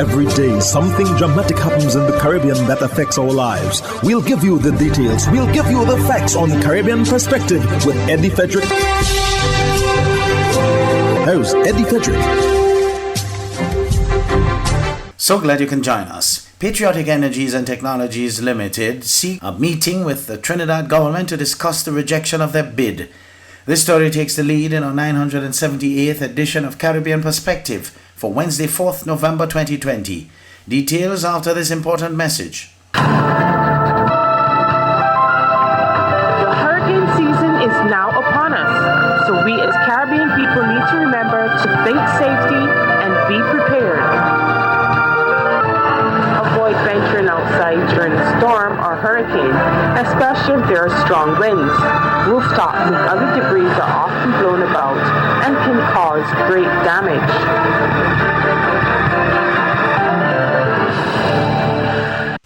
Every day, something dramatic happens in the Caribbean that affects our lives. We'll give you the details. We'll give you the facts on Caribbean Perspective with Eddie Frederick. Here's Eddie Frederick. So glad you can join us. Patriotic Energies and Technologies Limited seek a meeting with the Trinidad government to discuss the rejection of their bid. This story takes the lead in our 978th edition of Caribbean Perspective for Wednesday, 4th November 2020. Details after this important message. The hurricane season is now upon us, so we as Caribbean people need to remember to think safety and be prepared. Avoid venturing outside during a storm or hurricane, especially if there are strong winds. Rooftops and other debris are often blown about and can cause great damage.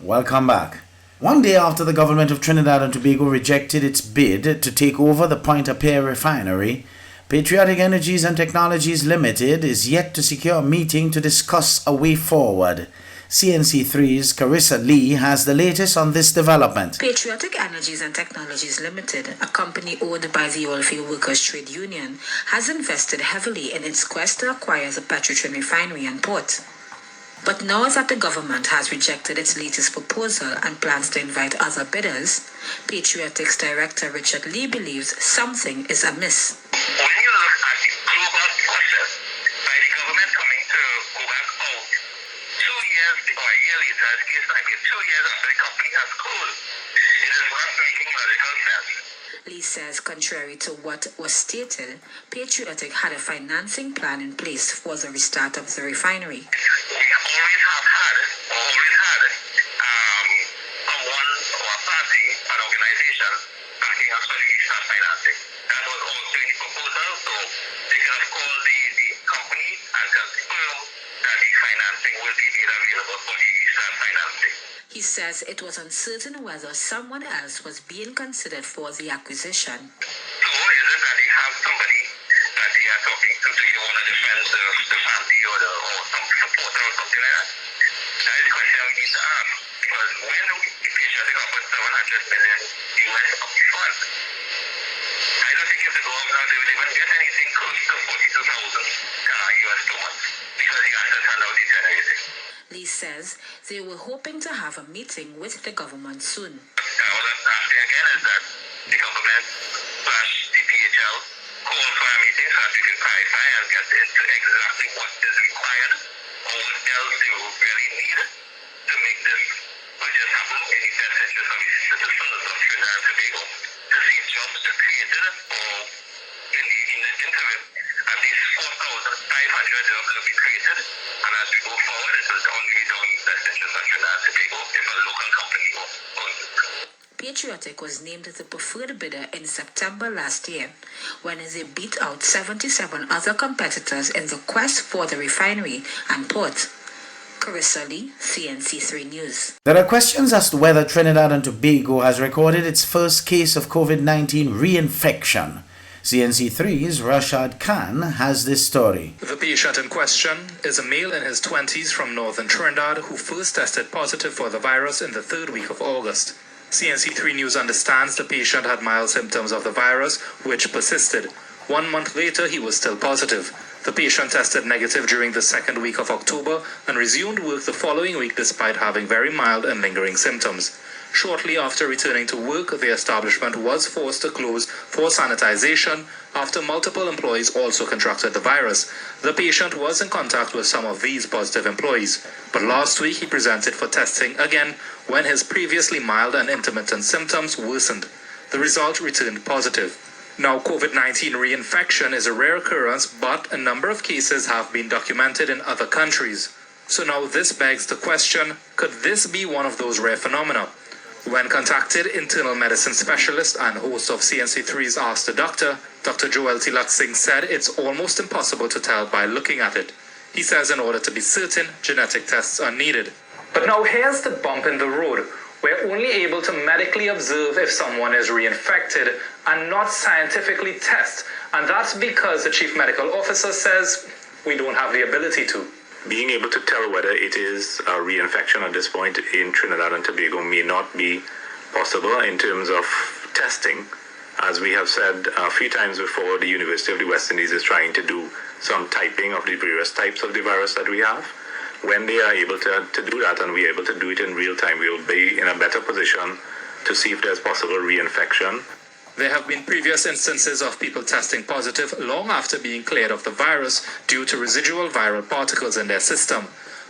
Welcome back. One day after the government of Trinidad and Tobago rejected its bid to take over the Point-à-Pierre refinery, Patriotic Energies and Technologies Limited is yet to secure a meeting to discuss a way forward. CNC3's Carissa Lee has the latest on this development. Patriotic Energies and Technologies Limited, a company owned by the Oilfield Workers Trade Union, has invested heavily in its quest to acquire the Patriotic refinery and port. But now that the government has rejected its latest proposal and plans to invite other bidders, Patriotic's director Richard Lee believes something is amiss. When you look at the global process by the government coming to go back out 2 years or a year later, as case might be 2 years after the company has closed, it is not making logical sense. Lee says contrary to what was stated, Patriotic had a financing plan in place for the restart of the refinery. We always have had someone or a party, an organization backing us for the restart financing. That was also in the proposal, so they can have called the company and confirm that the financing will be made available for the restart financing. He says it was uncertain whether someone else was being considered for the acquisition. So is it that they have somebody that they are talking to you want to defend the family or some supporter or something like that? That is the question we need to ask. Because when the patient offered $700 million US upfront, I don't think if the government will even get anything close to 42,000 US per month because the assets are now degenerating. Lee says they were hoping to have a meeting with the government soon. What I'm asking again is that the government / the PHL call for a meeting so that we can clarify and get into exactly what is required or what else they really need to make this purchase happen in the best interest of the citizens of Trinidad and Tobago, to see jobs created or in the interim. At least 4,500 jobs will be created, and as we go forward, it will only be done in the best interest of Trinidad and Tobago if a local company owns it. Patriotic was named the preferred bidder in September last year when they beat out 77 other competitors in the quest for the refinery and port. Carissa Lee, CNC3 News. There are questions as to whether Trinidad and Tobago has recorded its first case of COVID-19 reinfection. CNC3's Rashad Khan has this story. The patient in question is a male in his 20s from northern Trinidad who first tested positive for the virus in the 3rd week of August. CNC3 News understands the patient had mild symptoms of the virus, which persisted. 1 month later, he was still positive. The patient tested negative during the 2nd week of October and resumed work the following week despite having very mild and lingering symptoms. Shortly after returning to work, the establishment was forced to close for sanitization after multiple employees also contracted the virus. The patient was in contact with some of these positive employees, but last week he presented for testing again when his previously mild and intermittent symptoms worsened. The result returned positive. Now, COVID-19 reinfection is a rare occurrence, but a number of cases have been documented in other countries. So now this begs the question, could this be one of those rare phenomena? When contacted, internal medicine specialist and host of CNC3's Ask the Doctor, Dr. Joel Tilak Singh said it's almost impossible to tell by looking at it. He says in order to be certain, genetic tests are needed. But now here's the bump in the road. We're only able to medically observe if someone is reinfected and not scientifically test. And that's because the chief medical officer says we don't have the ability to. being able to tell whether it is a reinfection at this point in Trinidad and Tobago may not be possible in terms of testing. As we have said a few times before, the University of the West Indies is trying to do some typing of the various types of the virus that we have. When they are able to do that and we are able to do it in real time, we will be in a better position to see if there's possible reinfection. There have been previous instances of people testing positive long after being cleared of the virus due to residual viral particles in their system.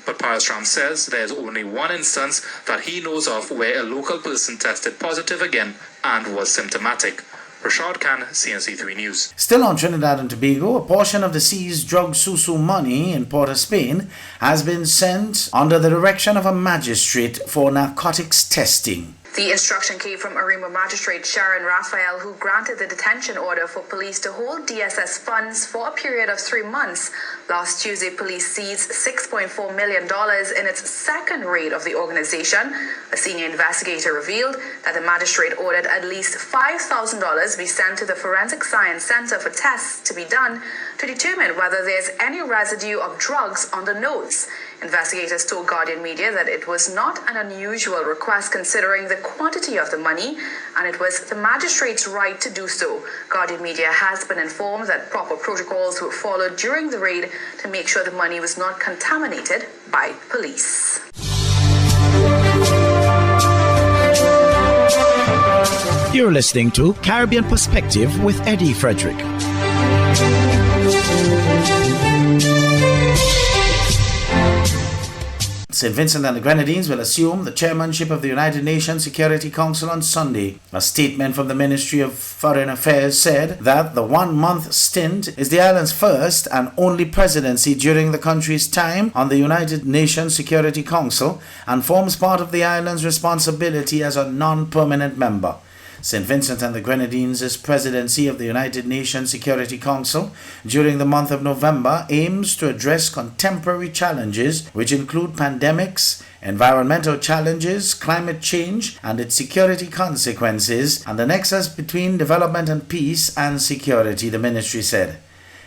But Parasram says there's only one instance that he knows of where a local person tested positive again and was symptomatic. Rashad Khan, CNC3 News. Still on Trinidad and Tobago, a portion of the seized drug susu money in Port of Spain has been sent under the direction of a magistrate for narcotics testing. The instruction came from Arima Magistrate Sharon Raphael, who granted the detention order for police to hold DSS funds for a period of 3 months. Last Tuesday, police seized $6.4 million in its second raid of the organization. A senior investigator revealed that the magistrate ordered at least $5,000 be sent to the Forensic Science Center for tests to be done to determine whether there's any residue of drugs on the notes. Investigators told Guardian Media that it was not an unusual request considering the quantity of the money, and it was the magistrate's right to do so. Guardian Media has been informed that proper protocols were followed during the raid to make sure the money was not contaminated by police. You're listening to Caribbean Perspective with Eddie Frederick. St. Vincent and the Grenadines will assume the chairmanship of the United Nations Security Council on Sunday. A statement from the Ministry of Foreign Affairs said that the 1-month stint is the island's first and only presidency during the country's time on the United Nations Security Council and forms part of the island's responsibility as a non-permanent member. St. Vincent and the Grenadines' presidency of the United Nations Security Council during the month of November aims to address contemporary challenges which include pandemics, environmental challenges, climate change and its security consequences, and the nexus between development and peace and security, the ministry said.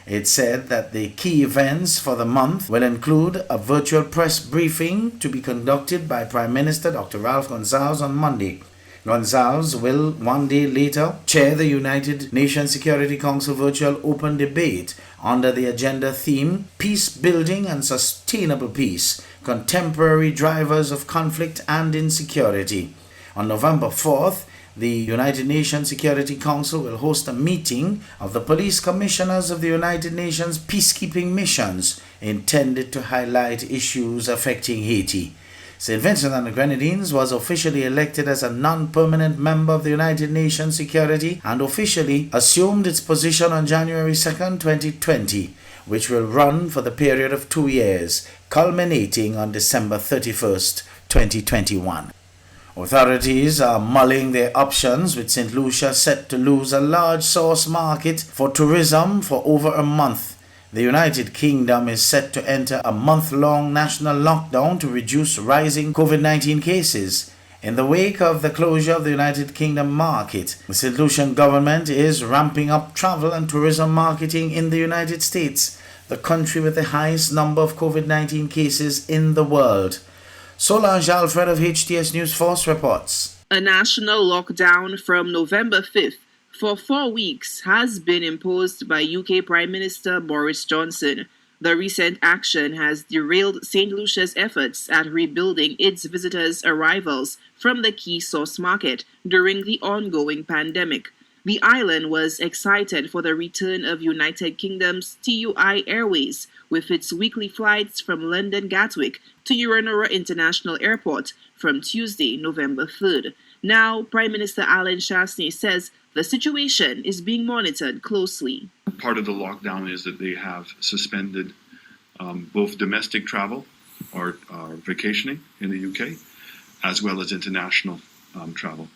It said that the key events for the month will include a virtual press briefing to be conducted by Prime Minister Dr. Ralph Gonsalves on Monday. Gonsalves will 1 day later chair the United Nations Security Council virtual open debate under the agenda theme Peace Building and Sustainable Peace, Contemporary Drivers of Conflict and Insecurity. On November 4th, the United Nations Security Council will host a meeting of the police commissioners of the United Nations peacekeeping missions intended to highlight issues affecting Haiti. St. Vincent and the Grenadines was officially elected as a non-permanent member of the United Nations Security and officially assumed its position on January 2nd, 2020, which will run for the period of 2 years, culminating on December 31st, 2021. Authorities are mulling their options, with St. Lucia set to lose a large source market for tourism for over a month. The United Kingdom is set to enter a month-long national lockdown to reduce rising COVID-19 cases. In the wake of the closure of the United Kingdom market, the St. Lucian government is ramping up travel and tourism marketing in the United States, the country with the highest number of COVID-19 cases in the world. Solange Alfred of HTS News Force reports. A national lockdown from November 5th for 4 weeks has been imposed by UK Prime Minister Boris Johnson. The recent action has derailed St. Lucia's efforts at rebuilding its visitors' arrivals from the key source market during the ongoing pandemic. The island was excited for the return of United Kingdom's TUI Airways, with its weekly flights from London Gatwick to Uranora International Airport from Tuesday, November 3rd. Now, Prime Minister Alan Chastanet says the situation is being monitored closely. Part of the lockdown is that they have suspended both domestic travel or vacationing in the UK, as well as international travel.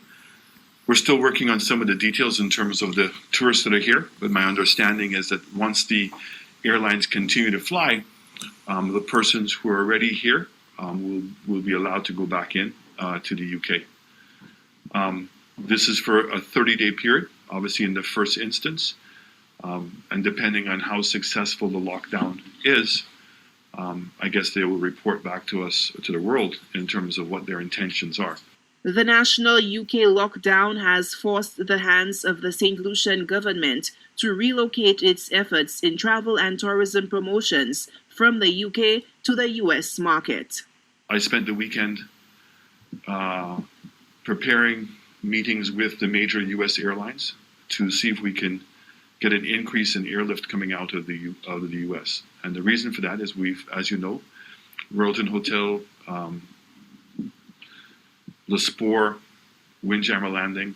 We're still working on some of the details in terms of the tourists that are here, but my understanding is that once the airlines continue to fly, the persons who are already here will be allowed to go back in to the UK. This is for a 30-day period, obviously in the first instance, and depending on how successful the lockdown is, I guess they will report back to us, to the world, in terms of what their intentions are. The national UK lockdown has forced the hands of the St. Lucian government to relocate its efforts in travel and tourism promotions from the UK to the US market. I spent the weekend preparing meetings with the major US airlines to see if we can get an increase in airlift coming out of the US. And the reason for that is as you know, Royalton Hotel, Le Spore, Windjammer Landing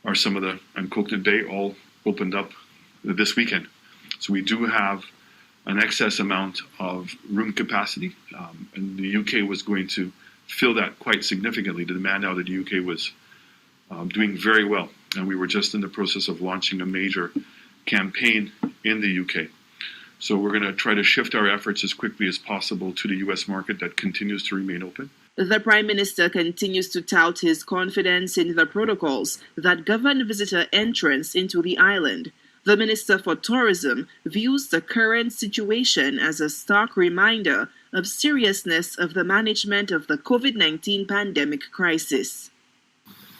are some of the, and Coconut Bay all opened up this weekend. So we do have an excess amount of room capacity, and the UK was going to fill that quite significantly. The demand out of the UK was doing very well, and we were just in the process of launching a major campaign in the UK. So we're going to try to shift our efforts as quickly as possible to the US market that continues to remain open. The Prime Minister continues to tout his confidence in the protocols that govern visitor entrance into the island. The Minister for Tourism views the current situation as a stark reminder of seriousness of the management of the COVID-19 pandemic crisis.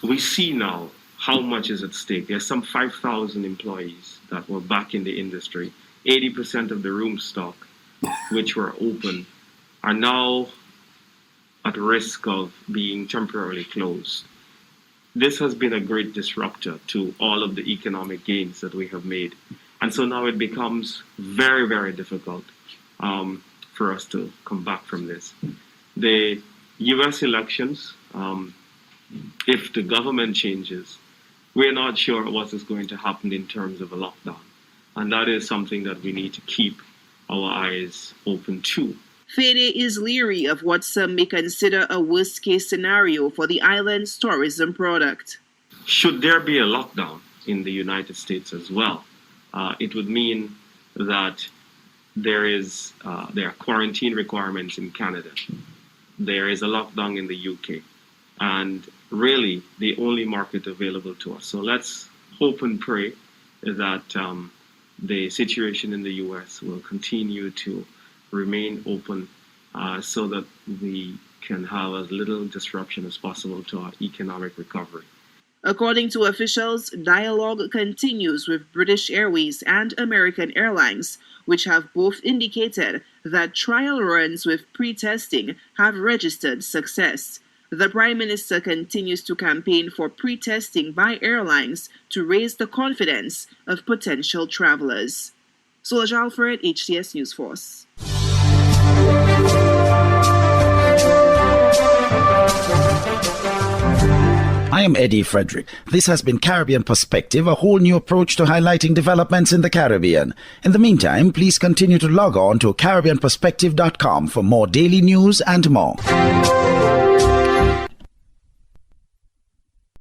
We see now how much is at stake. There's some 5,000 employees that were back in the industry. 80% of the room stock, which were open, are now at risk of being temporarily closed. This has been a great disruptor to all of the economic gains that we have made. And so now it becomes very, very difficult for us to come back from this. The US elections, if the government changes, we're not sure what is going to happen in terms of a lockdown. And that is something that we need to keep our eyes open to. Fede is leery of what some may consider a worst-case scenario for the island's tourism product. Should there be a lockdown in the United States as well, it would mean that there are quarantine requirements in Canada. There is a lockdown in the UK. And really, the only market available to us. So let's hope and pray that the situation in the US will continue to remain open so that we can have as little disruption as possible to our economic recovery. According to officials, dialogue continues with British Airways and American Airlines, which have both indicated that trial runs with pre-testing have registered success. The Prime Minister continues to campaign for pre-testing by airlines to raise the confidence of potential travelers. Solange Alfred, HTS News Force. I am Eddie Frederick. This has been Caribbean Perspective, a whole new approach to highlighting developments in the Caribbean. In the meantime, please continue to log on to CaribbeanPerspective.com for more daily news and more.